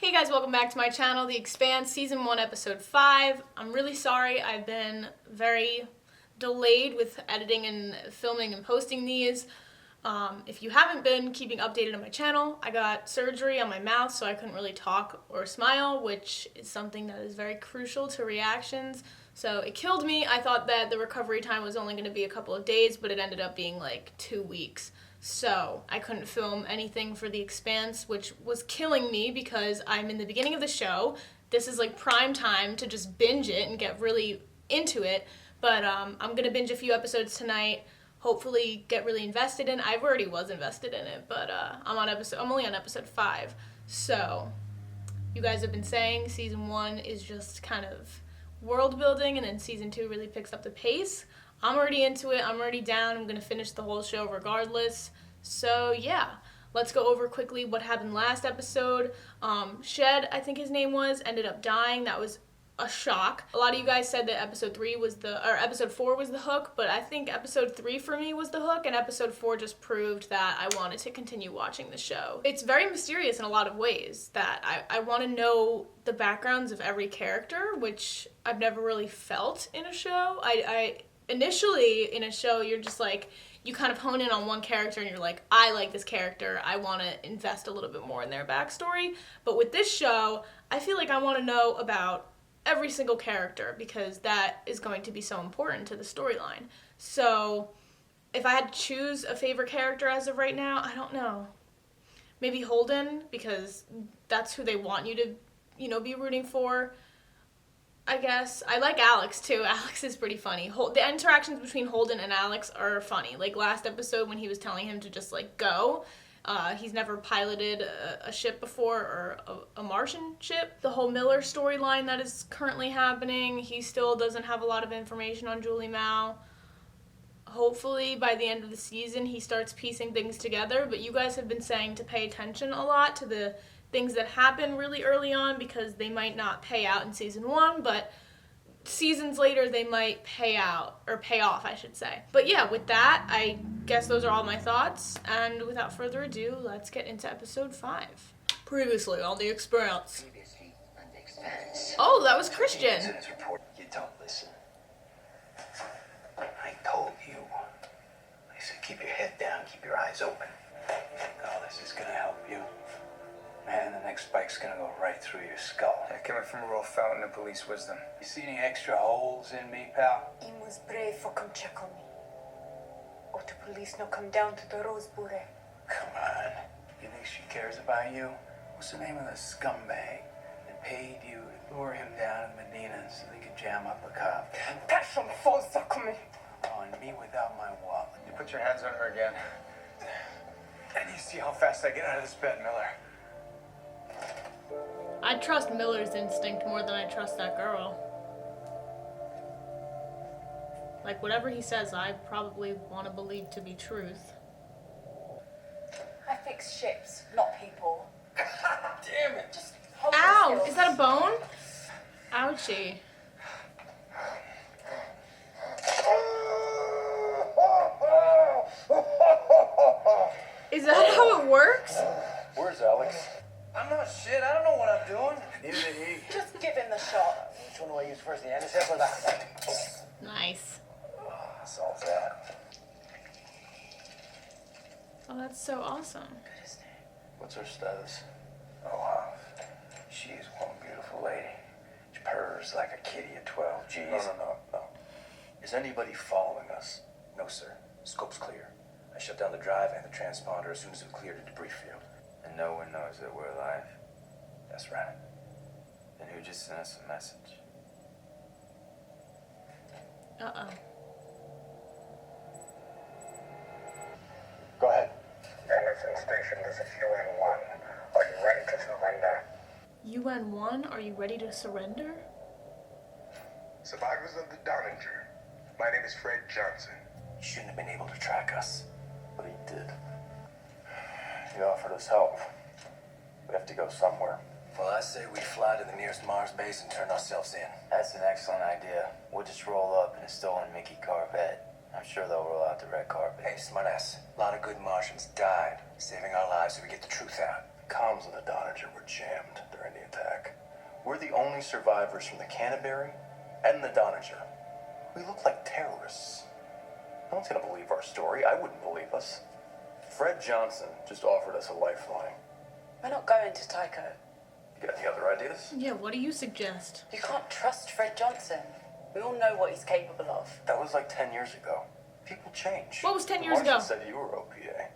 Hey guys, welcome back to my channel, The Expanse, Season 1, Episode 5. I'm really sorry I've been very delayed with editing and filming and posting these. If you haven't been keeping updated on my channel, I got surgery on my mouth so I couldn't really talk or smile, which is something that is very crucial to reactions. So it killed me. I thought that the recovery time was only going to be a couple of days, but it ended up being like 2 weeks. So I couldn't film anything for The Expanse, which was killing me because I'm in the beginning of the show. This is like prime time to just binge it and get really into it. But I'm going to binge a few episodes tonight. Hopefully get really invested in. I already was invested in it, but I'm only on episode 5. So you guys have been saying season 1 is just kind of world building, and then season 2 really picks up the pace. I'm already into it. I'm already down. I'm gonna finish the whole show regardless. So yeah, let's go over quickly what happened last episode. Shed, I think his name was, ended up dying. That was a shock. A lot of you guys said that episode 4 was the hook, but I think episode 3 for me was the hook, and episode 4 just proved that I wanted to continue watching the show. It's very mysterious in a lot of ways, that I want to know the backgrounds of every character, which I've never really felt in a show. Initially in a show, you're just like, you kind of hone in on one character and you're like, I like this character, I want to invest a little bit more in their backstory. But with this show, I feel like I want to know about every single character because that is going to be so important to the storyline. So if I had to choose a favorite character as of right now, I don't know. Maybe Holden, because that's who they want you to, be rooting for. I guess. I like Alex too. Alex is pretty funny. The interactions between Holden and Alex are funny. Like last episode when he was telling him to just like go. He's never piloted a ship before, or a Martian ship. The whole Miller storyline that is currently happening, he still doesn't have a lot of information on Julie Mao. Hopefully by the end of the season he starts piecing things together, but you guys have been saying to pay attention a lot to the things that happen really early on because they might not pay out in season 1, but seasons later they might pay out, or pay off I should say. But yeah, with that, I guess those are all my thoughts, and without further ado, let's get into episode 5. Previously on The Expanse. Oh, that was Christian. You don't listen. I told you. I said keep your head down, keep your eyes open. All this is gonna help you. Man, the next spike's gonna go right through your skull. Yeah, coming from a raw fountain of police wisdom. You see any extra holes in me, pal? He was brave for come check on me. Or the police no come down to the Roseboro. Come on. You think she cares about you? What's the name of the scumbag that paid you to lure him down to Medina so they could jam up a cop? That's some false me. On me without my wallet. You put your hands on her again. And you see how fast I get out of this bed, Miller. I trust Miller's instinct more than I trust that girl. Like, whatever he says, I probably want to believe to be truth. I fix ships, not people. Damn it! Just hold Ow! still. Is that a bone? Ouchie. Is that how it works? Where's Alex? I'm not shit. I don't know what I'm doing. Neither did he. Just give him the shot. Which one do I use first, the antisep or that? Nice. Solves that. Oh, that's so awesome. What's her status? She is one beautiful lady. She purrs like a kitty at 12 G's. No. Is anybody following us? No, sir. Scope's clear. I shut down the drive and the transponder as soon as it cleared the debris field. And no one knows that we're alive. That's right. Then who just sent us a message? Uh-oh. Go ahead. Anderson Station, this is UN-1. Are you ready to surrender? UN-1, are you ready to surrender? Survivors of the Donninger. My name is Fred Johnson. He shouldn't have been able to track us, but he did. He offered us help. We have to go somewhere. Well, I say we fly to the nearest Mars base and turn ourselves in. That's an excellent idea. We'll just roll up in a stolen Mickey Corvette. I'm sure they'll roll out the red carpet. Hey, smartass. A lot of good Martians died, saving our lives so we get the truth out. Comms of the Donninger were jammed during the We're the only survivors from the Canterbury and the Donager. We look like terrorists. No one's gonna believe our story. I wouldn't believe us. Fred Johnson just offered us a lifeline. We're not going to Tycho. You got any other ideas? Yeah, what do you suggest? You can't trust Fred Johnson. We all know what he's capable of. That was like 10 years ago. People change. What was 10 The years ago? Martian said you were OPA.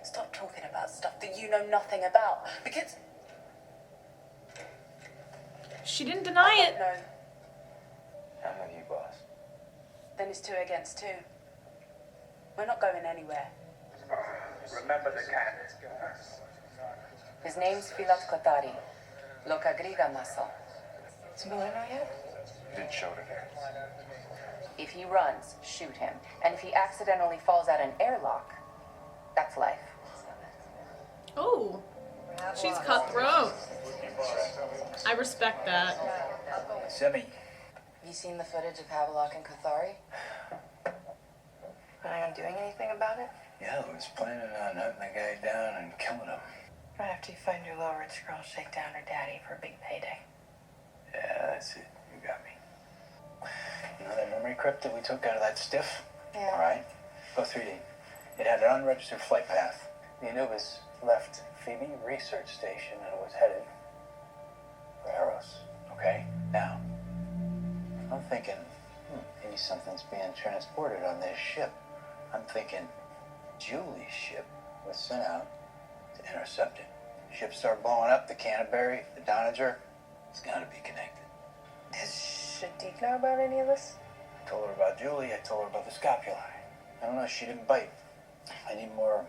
Stop talking about stuff that you know nothing about. Because She didn't deny it. no, I'm with you, boss. then it's 2 against 2. We're not going anywhere. Remember the cat. His name's Filat Kotari. Loka Griga Maso. Is Miller not yet? You didn't show today. If he runs, shoot him. And if he accidentally falls out an airlock, that's life. Oh, she's cutthroat. I respect that. Semi. You seen the footage of Havelock and Kothari? Planning on doing anything about it? Yeah, I was planning on hunting the guy down and killing him. Right after you find your little rich girl, shake down her daddy for a big payday. Yeah, that's it. You got me. You know that memory crypt that we took out of that stiff? Yeah. All right. Go 3D. It had an unregistered flight path. The Anubis left Phoebe Research Station and was headed for Eros. Okay? Now, I'm thinking, maybe something's being transported on this ship. I'm thinking Julie's ship was sent out to intercept it. Ships start blowing up, the Canterbury, the Donager. It's gotta be connected. Does Shadiq know about any of this? I told her about Julie, I told her about the scapulae. I don't know, she didn't bite. I need more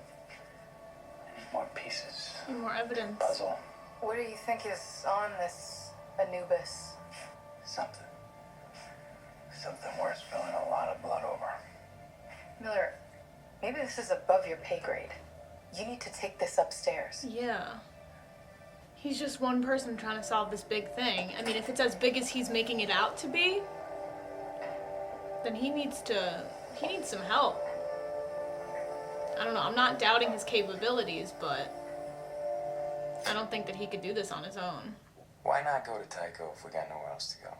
pieces. Need more evidence. Puzzle. What do you think is on this Anubis? Something worth spilling a lot of blood over. Miller, maybe this is above your pay grade. You need to take this upstairs. Yeah. He's just one person trying to solve this big thing. I mean, if it's as big as he's making it out to be, then he needs some help. I don't know, I'm not doubting his capabilities, but I don't think that he could do this on his own. Why not go to Tycho if we got nowhere else to go?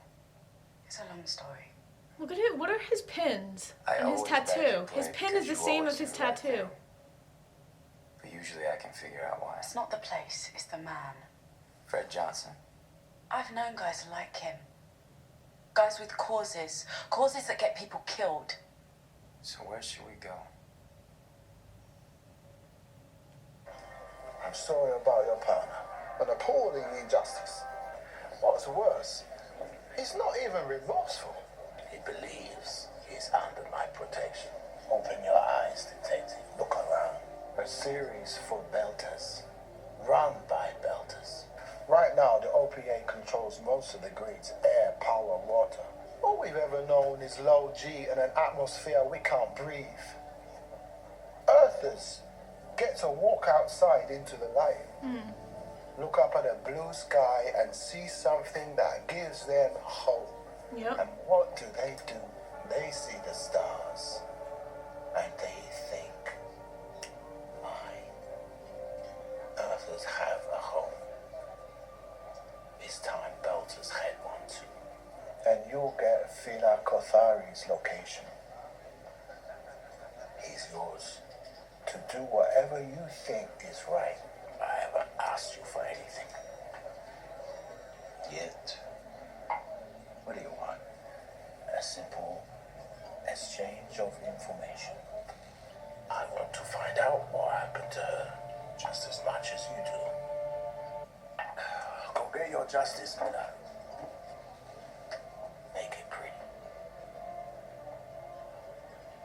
It's a long story. Look at it, what are his pins? I And his always bet tattoo. you His play pin is because the you same always as his do the right tattoo. thing. But usually I can figure out why. It's not the place, it's the man. Fred Johnson. I've known guys like him. Guys with causes. Causes that get people killed. So where should we go? I'm sorry about your partner. An appalling injustice. What's worse, he's not even remorseful. He believes he's under my protection. Open your eyes, detective. Look around. A series for Belters. Run by Belters. Right now, the OPA controls most of the grids, air, power, water. All we've ever known is low G and an atmosphere we can't breathe. Earthers get to walk outside into the light. Look up at a blue sky and see something that gives them hope. Yep. And what do? They see the stars. And they think, my Earthers have a home. It's time Belters had one too. And you'll get Fila Kothari's location. He's yours to do whatever you think is right. I haven't asked you for anything. Yet. What do you want? A simple exchange of information. I want to find out what happened to her just as much as you do. Go get your justice, Miller. Make it pretty.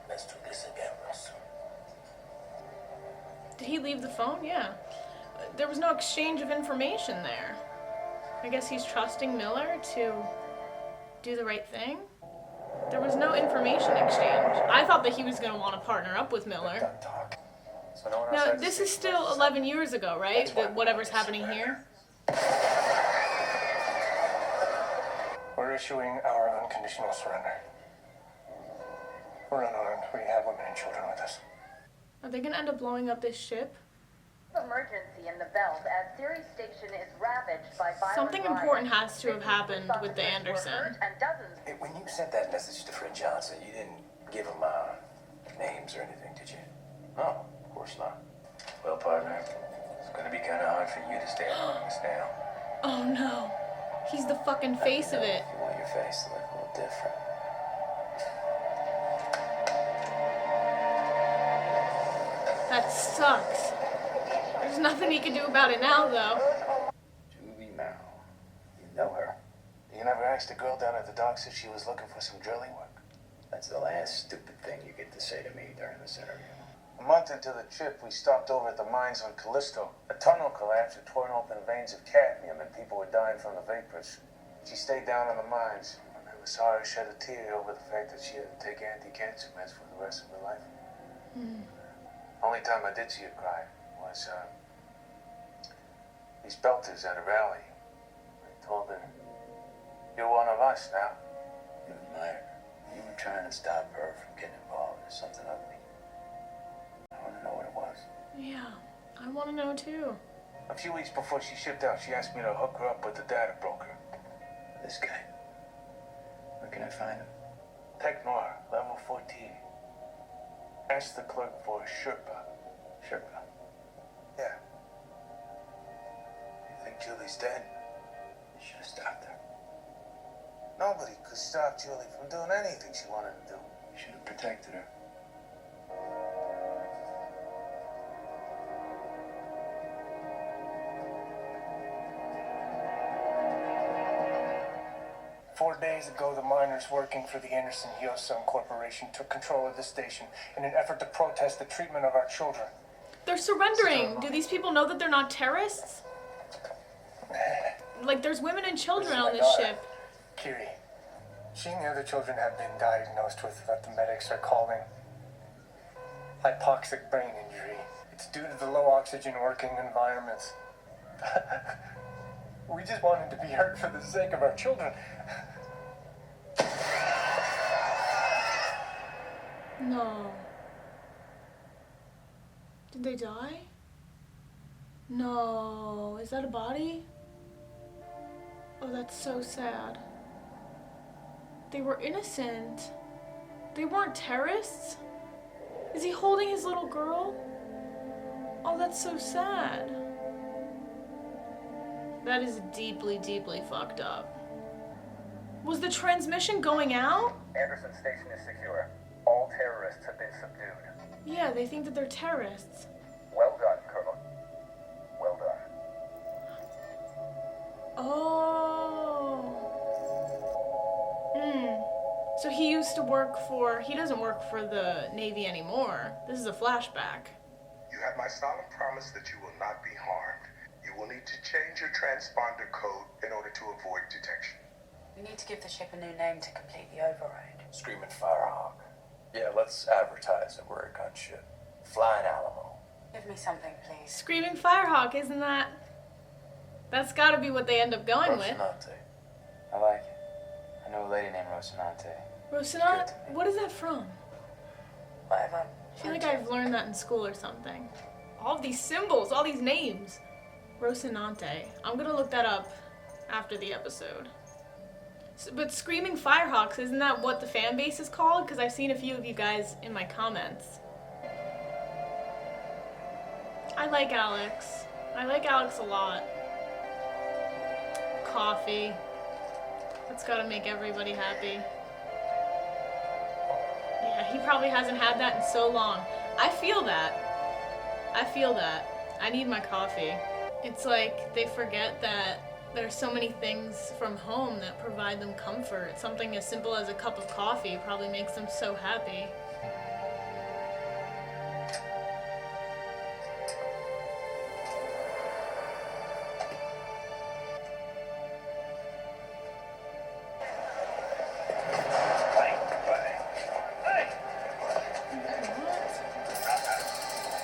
Let's do this again real soon. Did he leave the phone? Yeah. There was no exchange of information there. I guess he's trusting Miller to do the right thing. There was no information exchange. I thought that he was going to want to partner up with Miller. Done talking. So no one else Now, had to this say is still much. 11 years ago, right? That's why That whatever's happening here. We're issuing our unconditional surrender. We're unarmed. We have women and children with us. Are they going to end up blowing up this ship? Emergency in the belt as Siri Station is ravaged by violent Something riots. important has to have 50 happened police with the officers were Anderson. hurt and dozens. Hey, when you sent that message to Fred Johnson, you didn't give him names or anything, did you? No, of course not. Well, partner, it's gonna be kind of hard for you to stay anonymous now. Oh no. He's the fucking face of it. If you want your face to look a little different. That sucks. There's nothing he can do about it now, though. Julie Mao. You know her. You never asked a girl down at the docks if she was looking for some drilling work? That's the last stupid thing you get to say to me during this interview. A month into the trip, we stopped over at the mines on Callisto. A tunnel collapsed and torn open veins of cadmium, and people were dying from the vapors. She stayed down in the mines. I never saw her shed a tear over the fact that she had to take anti-cancer meds for the rest of her life. Only time I did see her cry was these belters at a rally. I told her, "You're one of us now." You admired her. You were trying to stop her from getting involved in something ugly. I want to know what it was. Yeah, I want to know too. A few weeks before she shipped out, she asked me to hook her up with the data broker. This guy. Where can I find him? Tech Noir, level 14. Ask the clerk for a Sherpa. Sherpa. Yeah. You think Julie's dead? You should have stopped her. Nobody could stop Julie from doing anything she wanted to do. You should have protected her. 4 days ago, the miners working for the Anderson Hyosun Corporation took control of the station in an effort to protest the treatment of our children. They're surrendering. Do these people know that they're not terrorists? Like, there's women and children on this ship. Kiri. She and the other children have been diagnosed with what the medics are calling hypoxic brain injury. It's due to the low oxygen working environments. We just wanted to be hurt for the sake of our children. No. Did they die? No. Is that a body? Oh, that's so sad. They were innocent. They weren't terrorists? Is he holding his little girl? Oh, that's so sad. That is deeply, deeply fucked up. Was the transmission going out? Anderson Station is secure. All terrorists have been subdued. Yeah, they think that they're terrorists. Well done, Colonel. Well done. Oh. So he used to work for, he doesn't work for the Navy anymore. This is a flashback. You have my solemn promise that you will not be harmed. You will need to change your transponder code in order to avoid detection. We need to give the ship a new name to complete the override. Screaming Firehawk. Yeah, let's advertise that we're a gunship. Flying Alamo. Give me something, please. Screaming Firehawk, isn't that? That's gotta be what they end up going with. Rocinante. I like it. I know a lady named Rocinante. Rocinante? What is that from? Whatever. I feel like I've learned that in school or something. All of these symbols, all these names. Rocinante. I'm gonna look that up after the episode. But Screaming Firehawks, isn't that what the fan base is called? Because I've seen a few of you guys in my comments. I like Alex. I like Alex a lot. Coffee. That's gotta make everybody happy. Yeah, he probably hasn't had that in so long. I feel that. I feel that. I need my coffee. It's like they forget that there's so many things from home that provide them comfort. Something as simple as a cup of coffee probably makes them so happy.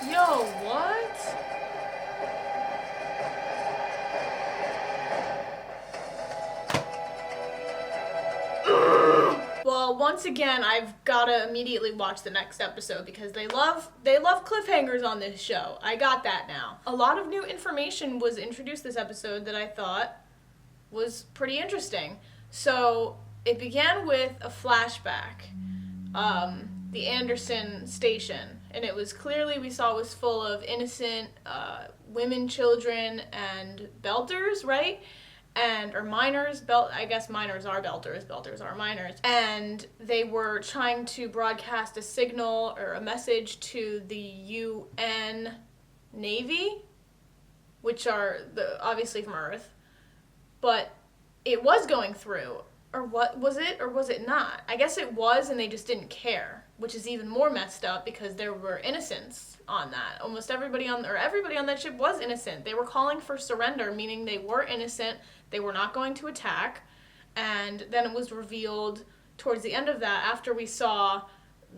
Yo, what? Well, once again, I've gotta immediately watch the next episode because they love cliffhangers on this show. I got that now. A lot of new information was introduced this episode that I thought was pretty interesting. So it began with a flashback, the Anderson station, and it was clearly, we saw, was full of innocent women, children, and belters, right? Or minors. I guess minors are belters are minors. And they were trying to broadcast a signal or a message to the UN Navy, which are obviously from Earth. But it was going through. Or what was it, or was it not? I guess it was, and they just didn't care, which is even more messed up because there were innocents on that. Almost everybody on that ship was innocent. They were calling for surrender, meaning they were innocent, they were not going to attack, and then it was revealed towards the end of that, after we saw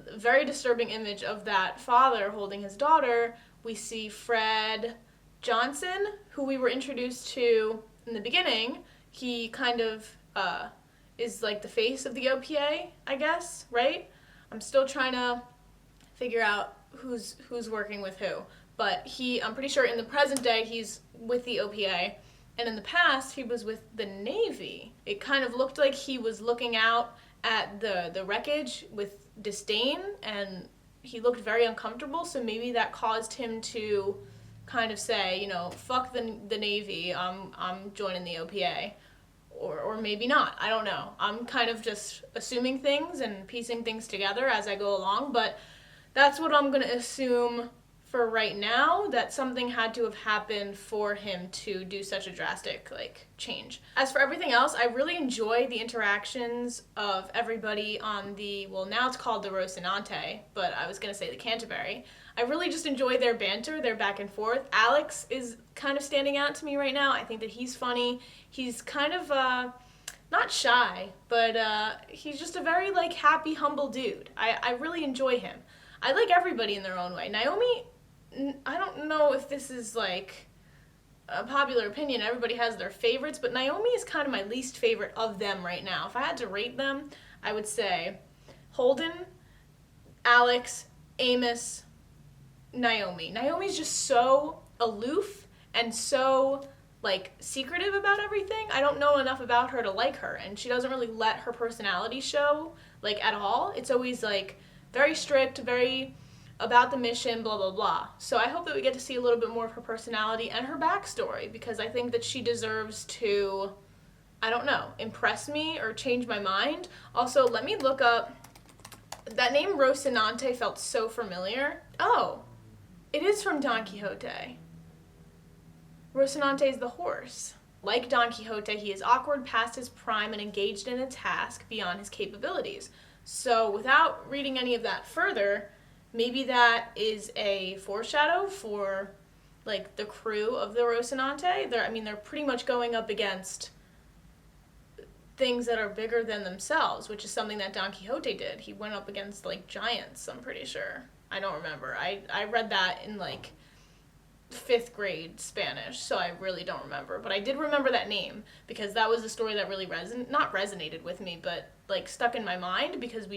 a very disturbing image of that father holding his daughter, we see Fred Johnson, who we were introduced to in the beginning. He kind of is like the face of the OPA, I guess, right? I'm still trying to figure out who's working with who. But I'm pretty sure in the present day he's with the OPA, and in the past he was with the Navy. It kind of looked like he was looking out at the wreckage with disdain, and he looked very uncomfortable, so maybe that caused him to kind of say, fuck the Navy, I'm joining the OPA. Or maybe not. I don't know. I'm kind of just assuming things and piecing things together as I go along, but that's what I'm going to assume for right now, that something had to have happened for him to do such a drastic, change. As for everything else, I really enjoy the interactions of everybody on now it's called the Rocinante, but I was going to say the Canterbury. I really just enjoy their banter, their back and forth. Alex is kind of standing out to me right now. I think that he's funny. He's kind of, not shy, but he's just a very, happy, humble dude. I really enjoy him. I like everybody in their own way. Naomi, I don't know if this is, a popular opinion. Everybody has their favorites, but Naomi is kind of my least favorite of them right now. If I had to rate them, I would say Holden, Alex, Amos, Naomi. Naomi's just so aloof and so, secretive about everything. I don't know enough about her to like her, and she doesn't really let her personality show, at all. It's always, very strict, very about the mission, blah, blah, blah. So I hope that we get to see a little bit more of her personality and her backstory, because I think that she deserves to, I don't know, impress me or change my mind. Also, let me look up, that name Rocinante felt so familiar. Oh, it is from Don Quixote. Rocinante is the horse. Like Don Quixote, he is awkward, past his prime, and engaged in a task beyond his capabilities. So without reading any of that further, maybe that is a foreshadow for, the crew of the Rocinante. They're pretty much going up against things that are bigger than themselves, which is something that Don Quixote did. He went up against, giants, I'm pretty sure. I don't remember. I read that in, 5th grade Spanish, so I really don't remember. But I did remember that name, because that was a story that really not resonated with me, but, stuck in my mind, because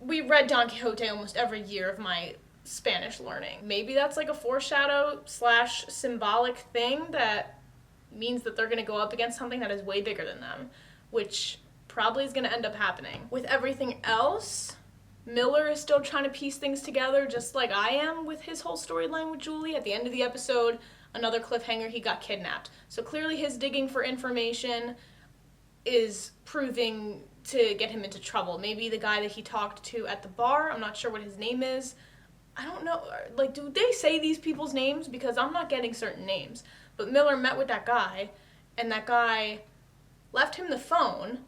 we read Don Quixote almost every year of my Spanish learning. Maybe that's, a foreshadow / symbolic thing that means that they're going to go up against something that is way bigger than them, which probably is going to end up happening. With everything else, Miller is still trying to piece things together, just like I am with his whole storyline with Julie. At the end of the episode, another cliffhanger, he got kidnapped. So clearly his digging for information is proving to get him into trouble. Maybe the guy that he talked to at the bar, I'm not sure what his name is. I don't know, do they say these people's names? Because I'm not getting certain names. But Miller met with that guy, and that guy left him the phone,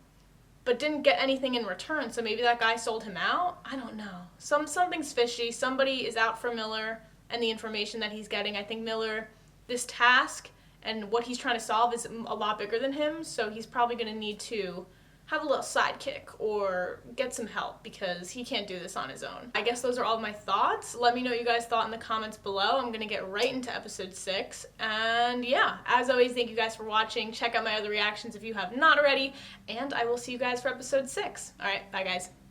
but didn't get anything in return, so maybe that guy sold him out? I don't know. Something's fishy. Somebody is out for Miller and the information that he's getting. I think Miller, this task and what he's trying to solve is a lot bigger than him, so he's probably going to need to have a little sidekick or get some help because he can't do this on his own. I guess those are all my thoughts. Let me know what you guys thought in the comments below. I'm gonna get right into episode 6. And yeah, as always, thank you guys for watching. Check out my other reactions if you have not already. And I will see you guys for episode 6. All right, bye guys.